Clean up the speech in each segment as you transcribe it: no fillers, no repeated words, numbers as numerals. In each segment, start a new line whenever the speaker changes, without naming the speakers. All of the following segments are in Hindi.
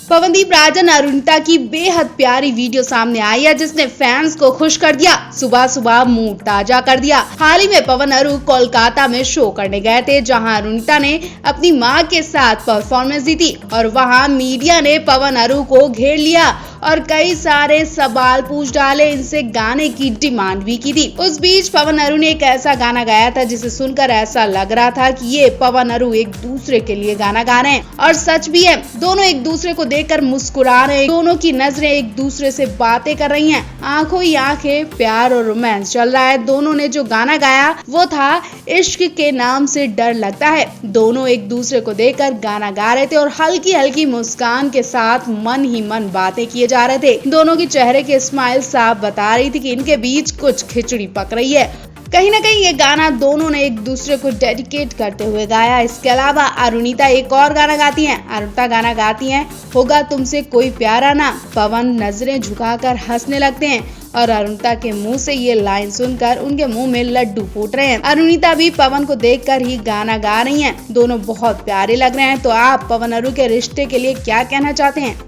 पवनदीप राजन अरुणिता की बेहद प्यारी वीडियो सामने आई है जिसने फैंस को खुश कर दिया, सुबह सुबह मूड ताजा कर दिया। हाल ही में पवन अरु कोलकाता में शो करने गए थे जहां अरुणिता ने अपनी मां के साथ परफॉर्मेंस दी थी और वहां मीडिया ने पवन अरु को घेर लिया और कई सारे सवाल पूछ डाले, इनसे गाने की डिमांड भी की थी। उस बीच पवन अरु ने एक ऐसा गाना गाया था जिसे सुनकर ऐसा लग रहा था कि ये पवन अरु एक दूसरे के लिए गाना गा रहे हैं और सच भी है। दोनों एक दूसरे को देखकर मुस्कुरा रहे हैं, दोनों की नजरें एक दूसरे से बातें कर रही हैं, आंखों ही आंखें, प्यार और रोमांस चल रहा है। दोनों ने जो गाना गाया वो था इश्क के नाम से डर लगता है। दोनों एक दूसरे को देखकर गाना गा रहे थे और हल्की हल्की मुस्कान के साथ मन ही मन बातें किए जा रहे थे। दोनों की चेहरे की स्माइल साफ बता रही थी कि इनके बीच कुछ खिचड़ी पक रही है। कहीं ना कहीं ये गाना दोनों ने एक दूसरे को डेडिकेट करते हुए गाया। इसके अलावा अरुणिता एक और गाना गाती हैं। अरुणिता गाना गाती हैं, होगा तुमसे कोई प्यारा ना। पवन नजरें झुकाकर हंसने लगते हैं और अरुणिता के मुंह से ये लाइन सुनकर उनके मुंह में लड्डू फूट रहे हैं। अरुणिता भी पवन को देखकर ही गाना गा रही हैं। दोनों बहुत प्यारे लग रहे हैं। तो आप पवन अरु के रिश्ते के लिए क्या कहना चाहते हैं?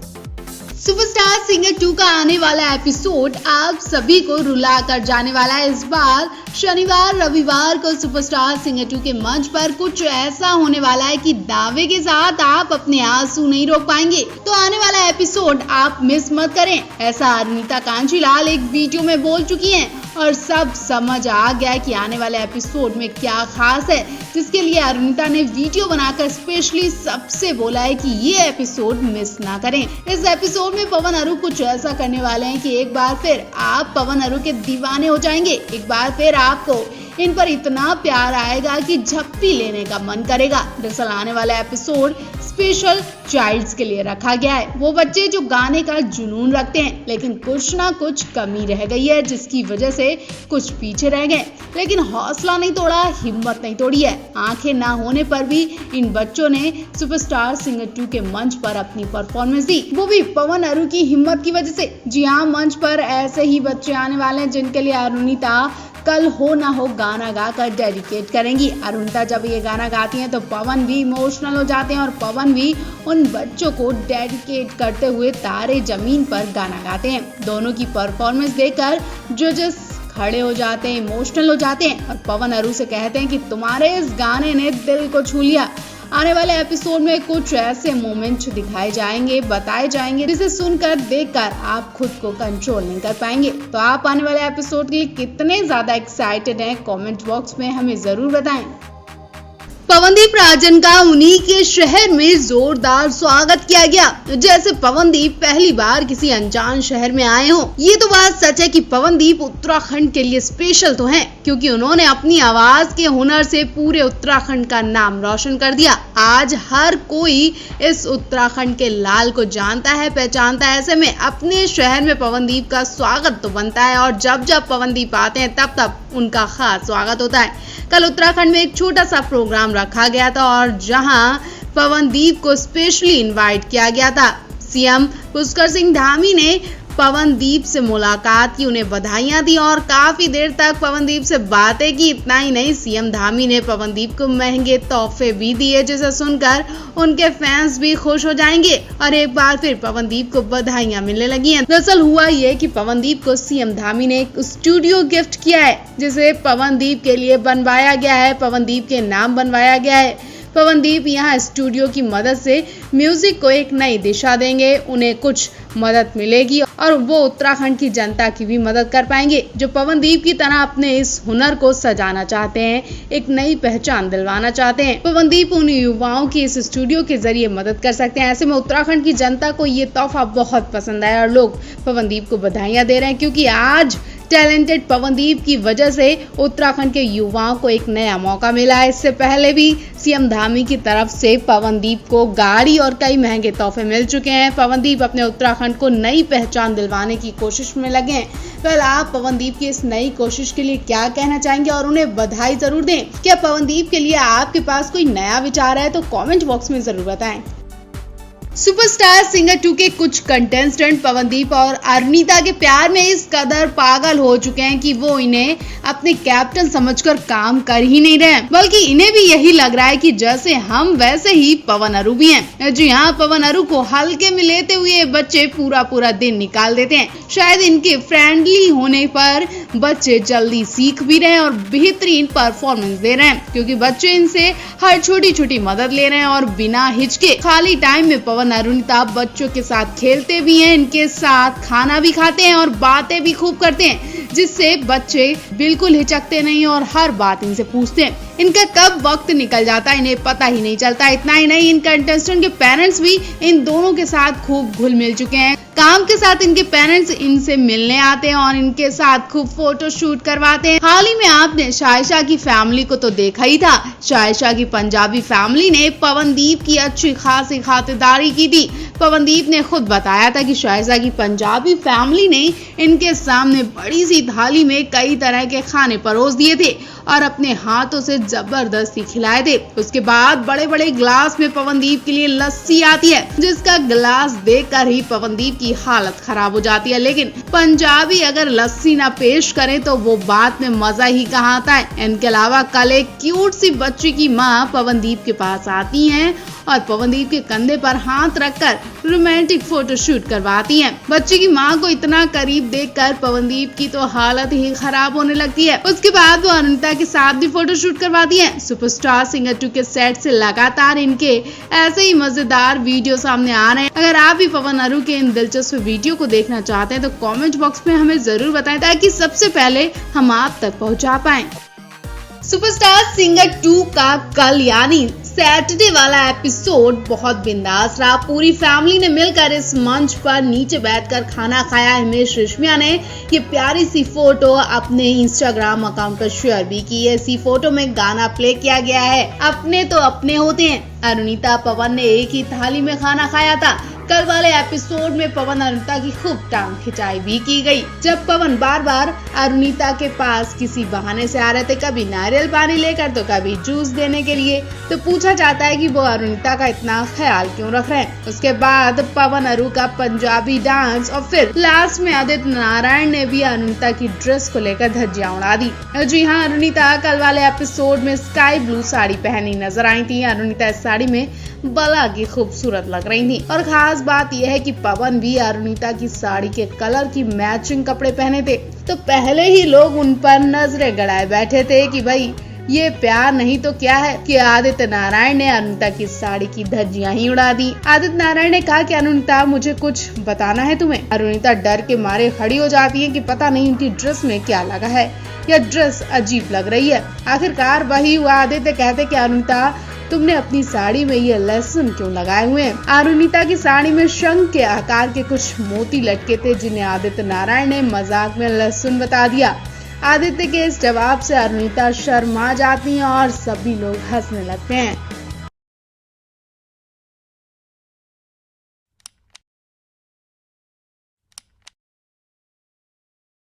सुपरस्टार सिंगर 2 का आने वाला एपिसोड आप सभी को रुला कर जाने वाला है। इस बार शनिवार रविवार को सुपरस्टार सिंगर 2 के मंच पर कुछ ऐसा होने वाला है कि दावे के साथ आप अपने आंसू नहीं रोक पाएंगे। तो आने वाला एपिसोड आप मिस मत करें, ऐसा अरुणिता कांचीलाल एक वीडियो में बोल चुकी हैं और सब समझ आ गया है कि आने वाले एपिसोड में क्या खास है, जिसके लिए अरुणिता ने वीडियो बनाकर स्पेशली सबसे बोला है कि ये एपिसोड मिस ना करें। इस एपिसोड में पवन अरु कुछ ऐसा करने वाले हैं कि एक बार फिर आप पवन अरु के दीवाने हो जाएंगे। एक बार फिर आपको इन पर इतना प्यार आएगा कि झप्पी लेने का मन करेगा। दरअसल आने वाला एपिसोड स्पेशल चाइल्ड्स के लिए रखा गया है। वो बच्चे जो गाने का जुनून रखते हैं लेकिन कुछ ना कुछ कमी रह गई है जिसकी वजह से कुछ पीछे रह गए, लेकिन हौसला नहीं तोड़ा, हिम्मत नहीं तोड़ी है। आंखें ना होने पर भी इन बच्चों ने सुपरस्टार सिंगर 2 के मंच पर अपनी परफॉर्मेंस दी, वो भी पवन अरु की हिम्मत की वजह से। जी हाँ, मंच पर ऐसे ही बच्चे आने वाले हैं जिनके लिए अरुणिता कल हो ना हो गाना गाकर डेडिकेट करेंगी। अरुणिता जब ये गाना गाती हैं तो पवन भी इमोशनल हो जाते हैं और पवन भी उन बच्चों को डेडिकेट करते हुए तारे जमीन पर गाना गाते हैं। दोनों की परफॉर्मेंस देखकर जजेस खड़े हो जाते हैं, इमोशनल हो जाते हैं और पवन अरु से कहते हैं कि तुम्हारे इस गाने ने दिल को छू लिया। आने वाले एपिसोड में कुछ ऐसे मोमेंट्स दिखाए जाएंगे, बताए जाएंगे, जिसे सुनकर देखकर आप खुद को कंट्रोल नहीं कर पाएंगे। तो आप आने वाले एपिसोड के लिए कितने ज्यादा एक्साइटेड हैं, कमेंट बॉक्स में हमें जरूर बताएं। पवनदीप राजन का उन्हीं के शहर में जोरदार स्वागत किया गया, जैसे पवनदीप पहली बार किसी अनजान शहर में आए हो। ये तो बात सच है कि पवनदीप उत्तराखंड के लिए स्पेशल तो हैं, क्योंकि उन्होंने अपनी आवाज के हुनर से पूरे उत्तराखंड का नाम रोशन कर दिया। आज हर कोई इस उत्तराखंड के लाल को जानता है, पहचानता है। ऐसे में अपने शहर में पवनदीप का स्वागत तो बनता है और जब जब पवनदीप आते हैं तब तब उनका खास स्वागत होता है। कल उत्तराखंड में एक छोटा सा प्रोग्राम रखा गया था और जहां पवनदीप को स्पेशली इनवाइट किया गया था। सीएम पुष्कर सिंह धामी ने पवनदीप से मुलाकात की, उन्हें बधाइयां दी और काफी देर तक पवनदीप से बातें की। इतना ही नहीं, सीएम धामी ने पवनदीप को महंगे तोहफे भी दिए, जिसे सुनकर उनके फैंस भी खुश हो जाएंगे और एक बार फिर पवनदीप को बधाइयां मिलने लगी हैं। दरअसल हुआ ये कि पवनदीप को सीएम धामी ने एक स्टूडियो गिफ्ट किया है, जिसे पवनदीप के लिए बनवाया गया है, पवनदीप के नाम बनवाया गया है। पवनदीप यहाँ स्टूडियो की मदद से म्यूजिक को एक नई दिशा देंगे, उन्हें कुछ मदद मिलेगी और वो उत्तराखंड की जनता की भी मदद कर पाएंगे, जो पवनदीप की तरह अपने इस हुनर को सजाना चाहते हैं, एक नई पहचान दिलवाना चाहते हैं। पवनदीप उन युवाओं की इस स्टूडियो के जरिए मदद कर सकते हैं। ऐसे में उत्तराखंड की जनता को ये तोहफा बहुत पसंद आया और लोग पवनदीप को बधाइयां दे रहे हैं, क्योंकि आज टैलेंटेड पवनदीप की वजह से उत्तराखंड के युवाओं को एक नया मौका मिला है। इससे पहले भी सीएम धामी की तरफ से पवनदीप को गाड़ी और कई महंगे तोहफे मिल चुके हैं। पवनदीप अपने उत्तराखंड को नई पहचान दिलवाने की कोशिश में लगे हैं। वेल, आप पवनदीप की इस नई कोशिश के लिए क्या कहना चाहेंगे और उन्हें बधाई जरूर दें। क्या पवनदीप के लिए आपके पास कोई नया विचार है तो कमेंट बॉक्स में जरूर बताएं। सुपरस्टार सिंगर 2 के कुछ कंटेस्टेंट पवनदीप और अरुणिता के प्यार में इस कदर पागल हो चुके हैं कि वो इन्हें अपने कैप्टन समझकर काम कर ही नहीं रहे, बल्कि इन्हें भी यही लग रहा है कि जैसे हम वैसे ही पवन अरू भी हैं। जी हाँ, पवन अरू को हल्के में लेते हुए बच्चे पूरा दिन निकाल देते हैं। शायद इनके फ्रेंडली होने पर बच्चे जल्दी सीख भी रहे हैं और बेहतरीन परफॉर्मेंस दे रहे हैं, क्योंकि बच्चे इनसे हर छोटी मदद ले रहे हैं और बिना हिचके खाली टाइम में पवन अरुणिता बच्चों के साथ खेलते भी हैं, इनके साथ खाना भी खाते हैं और बातें भी खूब करते हैं, जिससे बच्चे बिल्कुल हिचकते नहीं और हर बात इनसे पूछते हैं। इनका कब वक्त निकल जाता है इन्हें पता ही नहीं चलता। इतना ही नहीं, इन कंटेस्टेंट के पेरेंट्स भी इन दोनों के साथ खूब घुल मिल चुके हैं। काम के साथ इनके पेरेंट्स इनसे मिलने आते हैं और इनके साथ खूब फोटो शूट करवाते हैं। हाल ही में आपने शायशा की फैमिली को तो देखा ही था। शायशा की पंजाबी फैमिली ने पवनदीप की अच्छी खासी खातिरदारी की थी। पवनदीप ने खुद बताया था कि शायशा की पंजाबी फैमिली ने इनके सामने बड़ी सी थाली में कई तरह के खाने परोस दिए थे और अपने हाथों से जबरदस्ती खिलाए थे। उसके बाद बड़े ग्लास में पवनदीप के लिए लस्सी आती है, जिसका गिलास देखकर ही पवनदीप की हालत खराब हो जाती है। लेकिन पंजाबी अगर लस्सी ना पेश करें तो वो बात में मजा ही कहाँ आता है। इनके अलावा कल एक क्यूट सी बच्ची की माँ पवनदीप के पास आती हैं और पवनदीप के कंधे पर हाथ रखकर रोमांटिक फोटो शूट करवाती हैं। बच्ची की माँ को इतना करीब देखकर पवनदीप की तो हालत ही खराब होने लगती है। उसके बाद वो अरुणिता के साथ भी फोटो शूट करवाती हैं। सुपरस्टार सिंगर 2 के सेट से लगातार इनके ऐसे ही मजेदार वीडियो सामने आ रहे हैं। अगर आप भी पवन अरू के इन दिलचस्प वीडियो को देखना चाहते हैं तो कमेंट बॉक्स में हमें जरूर बताएं, ताकि सबसे पहले हम आप तक पहुंचा पाएं। सुपरस्टार सिंगर 2 का कल यानी सैटरडे वाला एपिसोड बहुत बिंदास रहा। पूरी फैमिली ने मिलकर इस मंच पर नीचे बैठकर खाना खाया। हिमेश रेशमिया ने ये प्यारी सी फोटो अपने इंस्टाग्राम अकाउंट पर शेयर भी की है। इसी फोटो में गाना प्ले किया गया है, अपने तो अपने होते हैं। अरुणिता पवन ने एक ही थाली में खाना खाया था। कल वाले एपिसोड में पवन अरुणिता की खूब टांग खिंचाई भी की गई, जब पवन बार अरुणिता के पास किसी बहाने से आ रहे थे, कभी नारियल पानी लेकर तो कभी जूस देने के लिए। तो पूछा जाता है कि वो अरुणिता का इतना ख्याल क्यों रख रहे हैं। उसके बाद पवन अरू का पंजाबी डांस और फिर लास्ट में आदित्य नारायण ने भी अरुणिता की ड्रेस को लेकर धज्जियां उड़ा दी। जी हाँ, अरुणिता कल वाले एपिसोड में स्काई ब्लू साड़ी पहनी नजर आई थी। अरुणिता इस साड़ी में बला की खूबसूरत लग रही थी और खास बात यह है कि पवन भी अरुणिता की साड़ी के कलर की मैचिंग कपड़े पहने थे। तो पहले ही लोग उन पर नजरें गड़ाए बैठे थे कि भाई ये प्यार नहीं तो क्या है, कि आदित्य नारायण ने अरुणिता की साड़ी की धज्जियां ही उड़ा दी। आदित्य नारायण ने कहा कि अरुणिता मुझे कुछ बताना है तुम्हें। अरुणिता डर के मारे खड़ी हो जाती है कि पता नहीं उनकी ड्रेस में क्या लगा है, यह ड्रेस अजीब लग रही है। आखिरकार वही हुआ। आदित्य कहते कि अरुणिता तुमने अपनी साड़ी में ये लहसुन क्यों लगाए हुए हैं। अरुणिता की साड़ी में शंख के आकार के कुछ मोती लटके थे, जिन्हें आदित्य नारायण ने मजाक में लहसुन बता दिया। आदित्य के इस जवाब से अरुणिता शर्मा जाती हैं और सभी लोग हंसने लगते हैं।